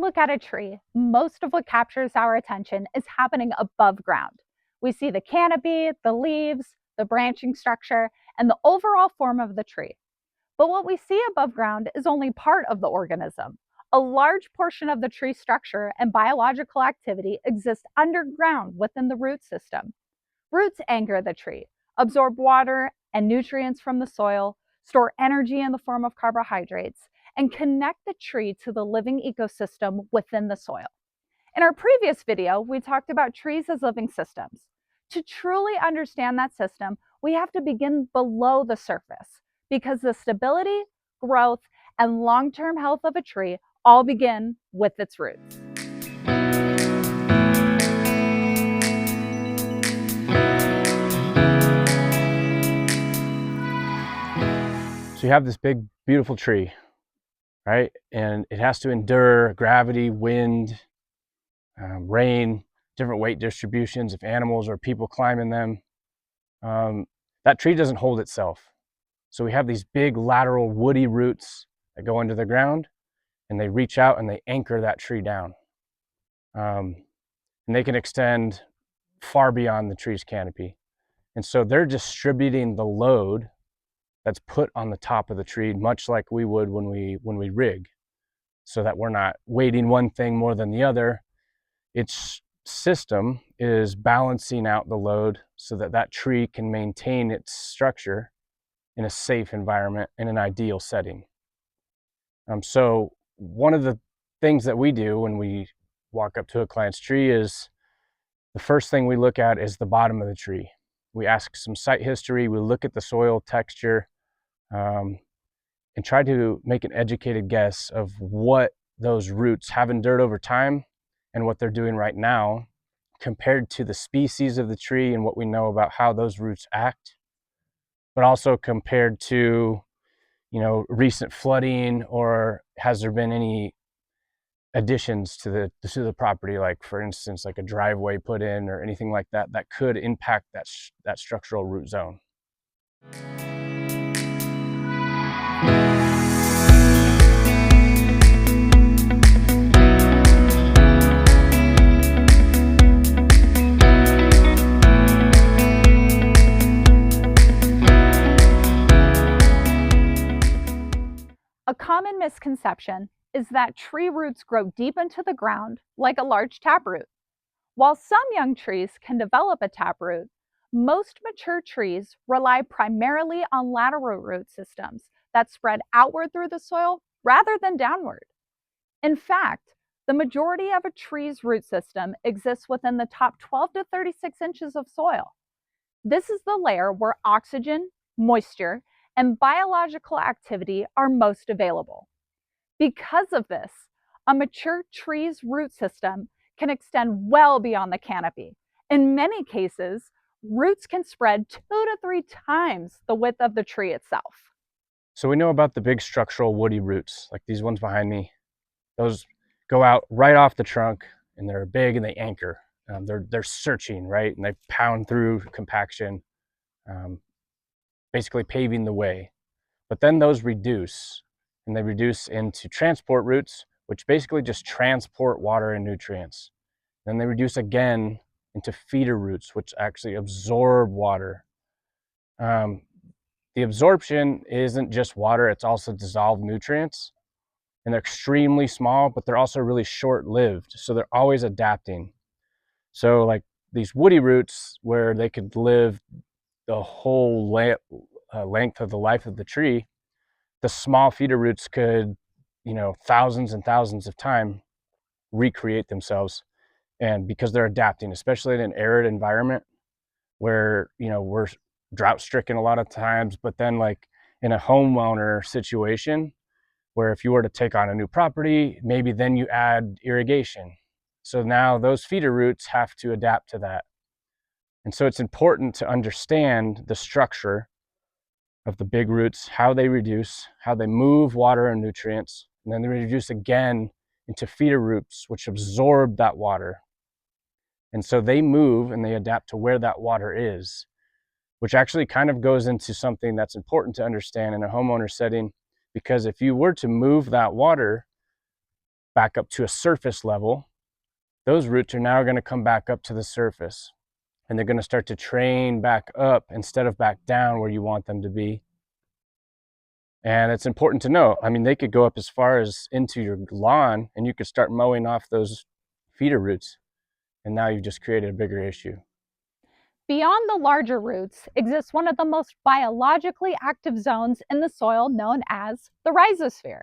look at a tree, most of what captures our attention is happening above ground. We see the canopy, the leaves, the branching structure, and the overall form of the tree. But what we see above ground is only part of the organism. A large portion of the tree structure and biological activity exists underground within the root system. Roots anchor the tree, absorb water and nutrients from the soil, store energy in the form of carbohydrates, and connect the tree to the living ecosystem within the soil. In our previous video, we talked about trees as living systems. To truly understand that system, we have to begin below the surface because the stability, growth, and long-term health of a tree all begin with its roots. So you have this big, beautiful tree, right? And it has to endure gravity, wind, rain, different weight distributions if animals or people climb in them. That tree doesn't hold itself. So we have these big lateral woody roots that go into the ground and they reach out and they anchor that tree down. And they can extend far beyond the tree's canopy. And so they're distributing the load that's put on the top of the tree, much like we would when we rig, so that we're not weighting one thing more than the other. Its system is balancing out the load so that that tree can maintain its structure in a safe environment in an ideal setting. So one of the things that we do when we walk up to a client's tree is the first thing we look at is the bottom of the tree. We ask some site history, we look at the soil texture, and try to make an educated guess of what those roots have endured over time and what they're doing right now compared to the species of the tree and what we know about how those roots act, but also compared to, recent flooding, or has there been any additions to the property, like for instance, like a driveway put in or anything like that that could impact that structural root zone. A common misconception is that tree roots grow deep into the ground like a large taproot. While some young trees can develop a taproot, most mature trees rely primarily on lateral root systems that spread outward through the soil rather than downward. In fact, the majority of a tree's root system exists within the top 12 to 36 inches of soil. This is the layer where oxygen, moisture, and biological activity are most available. Because of this, a mature tree's root system can extend well beyond the canopy. In many cases, roots can spread 2 to 3 times the width of the tree itself. So we know about the big structural woody roots, like these ones behind me. Those go out right off the trunk and they're big and they anchor. They're searching, right? And they pound through compaction, basically paving the way. But then those reduce, and they reduce into transport roots, which basically just transport water and nutrients. Then they reduce again into feeder roots, which actually absorb water. The absorption isn't just water, it's also dissolved nutrients. And they're extremely small, but they're also really short-lived, so they're always adapting. So like these woody roots, where they could live the whole length of the life of the tree, the small feeder roots could, thousands and thousands of times recreate themselves. And because they're adapting, especially in an arid environment where, we're drought stricken a lot of times, but then like in a homeowner situation where if you were to take on a new property, maybe then you add irrigation. So now those feeder roots have to adapt to that. And so it's important to understand the structure of the big roots, how they reduce, how they move water and nutrients, and then they reduce again into feeder roots, which absorb that water. And so they move and they adapt to where that water is, which actually kind of goes into something that's important to understand in a homeowner setting, because if you were to move that water, back up to a surface level, those roots are now going to come back up to the surface, and they're going to start to train back up instead of back down where you want them to be. And it's important to know, I mean, they could go up as far as into your lawn, and you could start mowing off those feeder roots, and now you've just created a bigger issue. Beyond the larger roots exists one of the most biologically active zones in the soil known as the rhizosphere.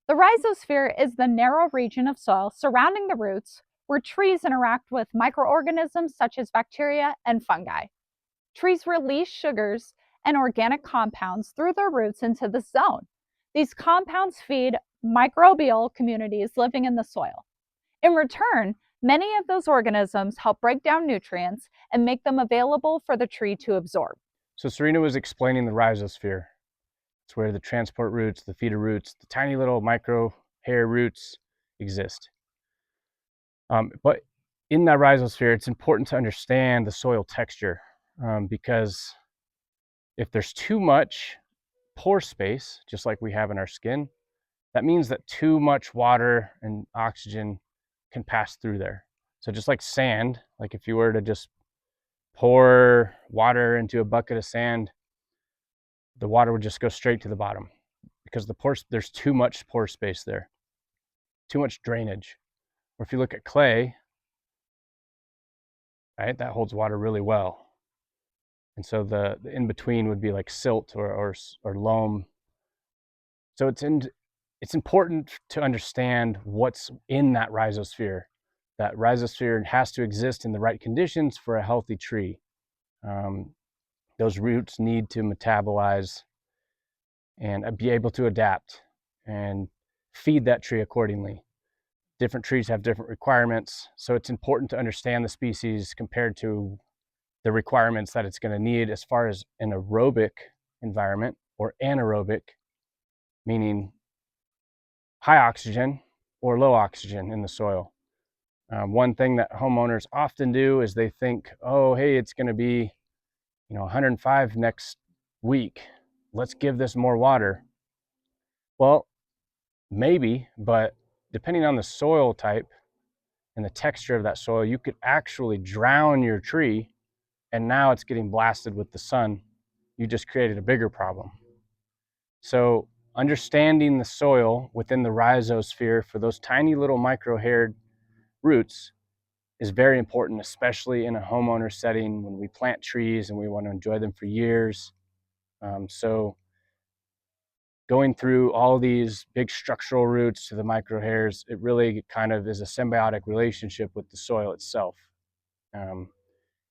The rhizosphere is the narrow region of soil surrounding the roots where trees interact with microorganisms such as bacteria and fungi. Trees release sugars and organic compounds through their roots into this zone. These compounds feed microbial communities living in the soil. In return, many of those organisms help break down nutrients and make them available for the tree to absorb. So Serena was explaining the rhizosphere. It's where the transport roots, the feeder roots, the tiny little micro hair roots exist. But in that rhizosphere, it's important to understand the soil texture, because if there's too much pore space, just like we have in our skin, that means that too much water and oxygen can pass through there. So just like sand, like if you were to just pour water into a bucket of sand, the water would just go straight to the bottom because there's too much pore space there, too much drainage. Or if you look at clay, right, that holds water really well. And so the in between would be like silt or loam. So it's important to understand what's in that rhizosphere. That rhizosphere has to exist in the right conditions for a healthy tree. Those roots need to metabolize and be able to adapt and feed that tree accordingly. Different trees have different requirements, so it's important to understand the species compared to the requirements that it's going to need as far as an aerobic environment or anaerobic, meaning high oxygen or low oxygen in the soil. One thing that homeowners often do is they think, oh, hey, it's going to be 105 next week. Let's give this more water. Well, maybe, but depending on the soil type and the texture of that soil, you could actually drown your tree, and now it's getting blasted with the sun. You just created a bigger problem. So understanding the soil within the rhizosphere for those tiny little micro-haired roots is very important, especially in a homeowner setting when we plant trees and we want to enjoy them for years. So going through all these big structural roots to the micro hairs, it really kind of is a symbiotic relationship with the soil itself.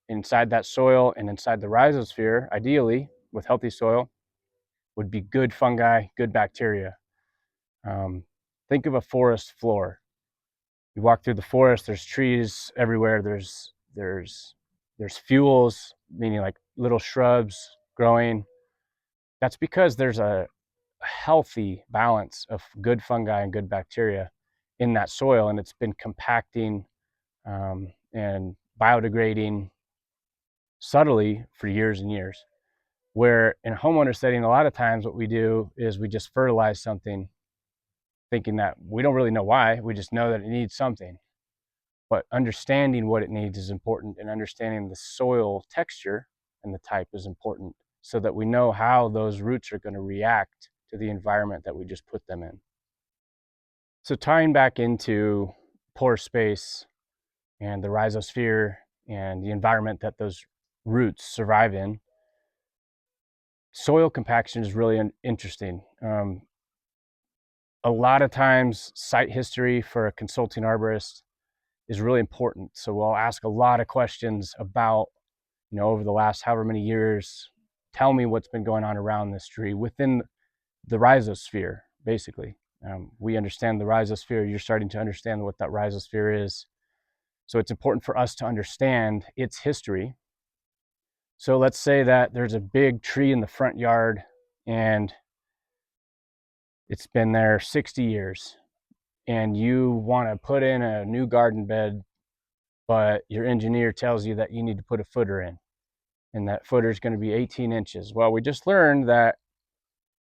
Inside that soil and inside the rhizosphere, ideally, with healthy soil, would be good fungi, good bacteria. Think of a forest floor. You walk through the forest, there's trees everywhere, there's fuels, meaning like little shrubs growing. That's because there's a healthy balance of good fungi and good bacteria in that soil, and it's been compacting and biodegrading subtly for years and years. Where in a homeowner setting, a lot of times what we do is we just fertilize something thinking that we don't really know why, we just know that it needs something. But understanding what it needs is important, and understanding the soil texture and the type is important so that we know how those roots are going to react to the environment that we just put them in. So tying back into pore space and the rhizosphere and the environment that those roots survive in, soil compaction is really interesting. A lot of times site history for a consulting arborist is really important. So we'll ask a lot of questions about, over the last however many years, tell me what's been going on around this tree within the rhizosphere, basically. We understand the rhizosphere. You're starting to understand what that rhizosphere is. So it's important for us to understand its history. So let's say that there's a big tree in the front yard and it's been there 60 years and you want to put in a new garden bed, but your engineer tells you that you need to put a footer in, and that footer is going to be 18 inches. Well, we just learned that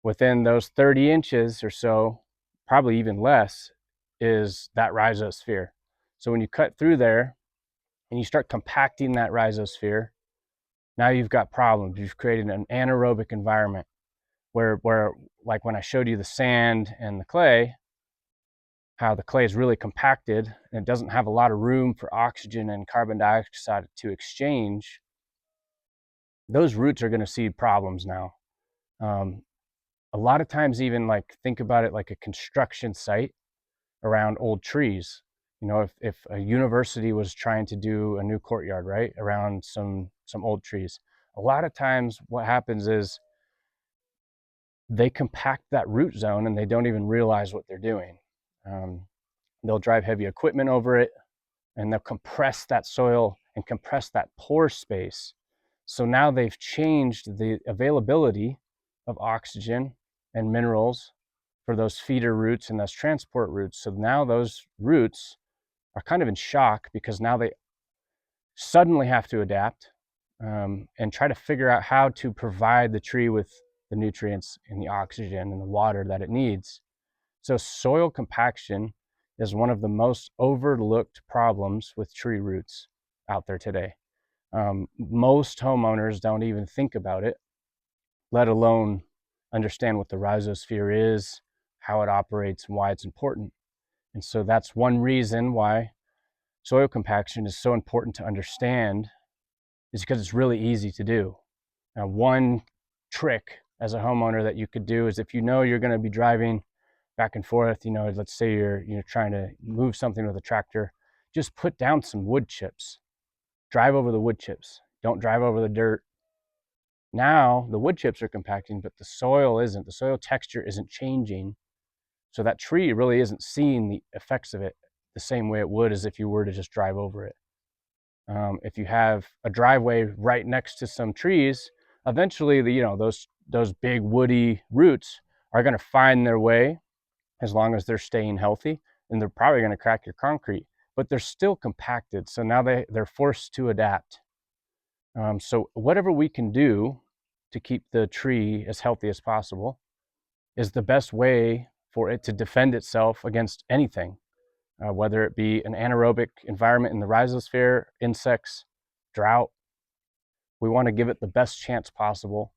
within those 30 inches or so, probably even less, is that rhizosphere. So when you cut through there and you start compacting that rhizosphere, now you've got problems. You've created an anaerobic environment where like when I showed you the sand and the clay, how the clay is really compacted and it doesn't have a lot of room for oxygen and carbon dioxide to exchange, those roots are going to see problems now. A lot of times, even like think about it like a construction site around old trees. You know, if a university was trying to do a new courtyard, right, around some old trees, a lot of times what happens is they compact that root zone and they don't even realize what they're doing. They'll drive heavy equipment over it and they'll compress that soil and compress that pore space. So now they've changed the availability of oxygen and minerals for those feeder roots and those transport roots. So now those roots are kind of in shock because now they suddenly have to adapt and try to figure out how to provide the tree with the nutrients and the oxygen and the water that it needs. So soil compaction is one of the most overlooked problems with tree roots out there today. Most homeowners don't even think about it, let alone understand what the rhizosphere is, how it operates, and why it's important. And so that's one reason why soil compaction is so important to understand, is because it's really easy to do. Now, one trick as a homeowner that you could do is if you know you're going to be driving back and forth, you know, let's say you're trying to move something with a tractor, just put down some wood chips. Drive over the wood chips. Don't drive over the dirt. Now the wood chips are compacting, but the soil isn't. The soil texture isn't changing. So that tree really isn't seeing the effects of it the same way it would as if you were to just drive over it. If you have a driveway right next to some trees, eventually those big woody roots are going to find their way, as long as they're staying healthy, and they're probably going to crack your concrete, but they're still compacted. So now they're forced to adapt. So whatever we can do to keep the tree as healthy as possible is the best way for it to defend itself against anything, whether it be an anaerobic environment in the rhizosphere, insects, drought. We want to give it the best chance possible.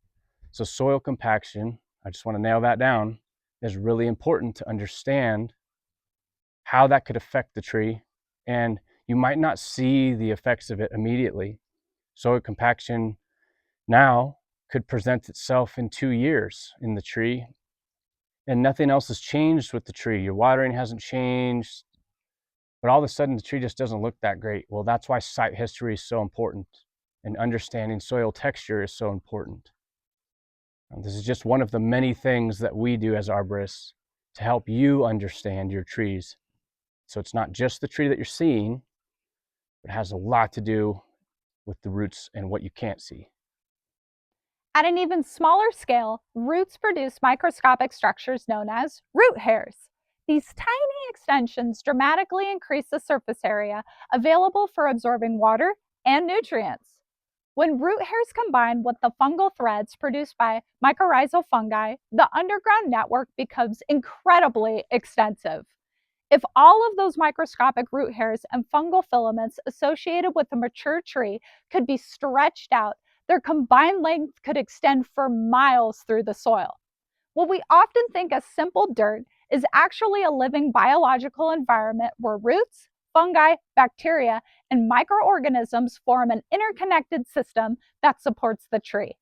So soil compaction, I just want to nail that down, is really important to understand how that could affect the tree. And you might not see the effects of it immediately. Soil compaction now could present itself in 2 years in the tree, and nothing else has changed with the tree. Your watering hasn't changed, but all of a sudden the tree just doesn't look that great. Well, that's why site history is so important, and understanding soil texture is so important. This is just one of the many things that we do as arborists to help you understand your trees. So it's not just the tree that you're seeing, but it has a lot to do with the roots and what you can't see. At an even smaller scale, roots produce microscopic structures known as root hairs. These tiny extensions dramatically increase the surface area available for absorbing water and nutrients. When root hairs combine with the fungal threads produced by mycorrhizal fungi, the underground network becomes incredibly extensive. If all of those microscopic root hairs and fungal filaments associated with a mature tree could be stretched out, their combined length could extend for miles through the soil. What we often think as simple dirt is actually a living biological environment where roots, fungi, bacteria, and microorganisms form an interconnected system that supports the tree.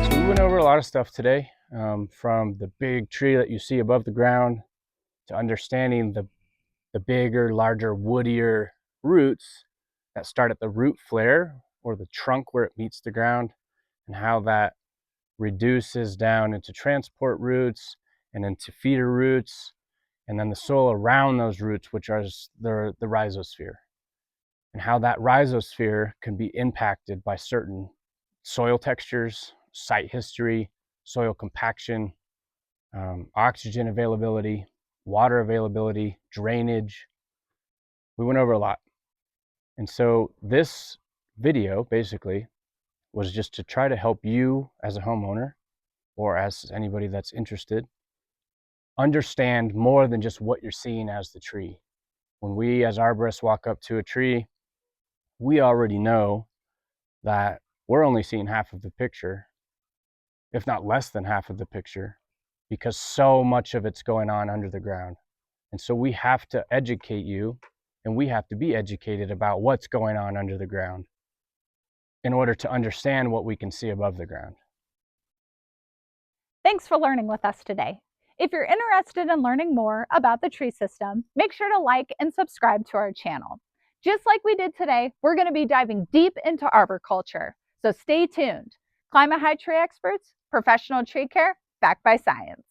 So we went over a lot of stuff today, from the big tree that you see above the ground to understanding the bigger, larger, woodier roots that start at the root flare or the trunk where it meets the ground, and how that reduces down into transport roots and into feeder roots, and then the soil around those roots, which are the rhizosphere, and how that rhizosphere can be impacted by certain soil textures, site history, soil compaction, oxygen availability, water availability, drainage. We went over a lot. And so this video basically was just to try to help you as a homeowner or as anybody that's interested understand more than just what you're seeing as the tree. When we as arborists walk up to a tree, we already know that we're only seeing half of the picture, if not less than half of the picture, because so much of it's going on under the ground. And so we have to educate you, and we have to be educated about what's going on under the ground in order to understand what we can see above the ground. Thanks for learning with us today. If you're interested in learning more about the tree system, make sure to like and subscribe to our channel. Just like we did today, we're going to be diving deep into arboriculture, so stay tuned. Climate High Tree Experts, professional tree care backed by science.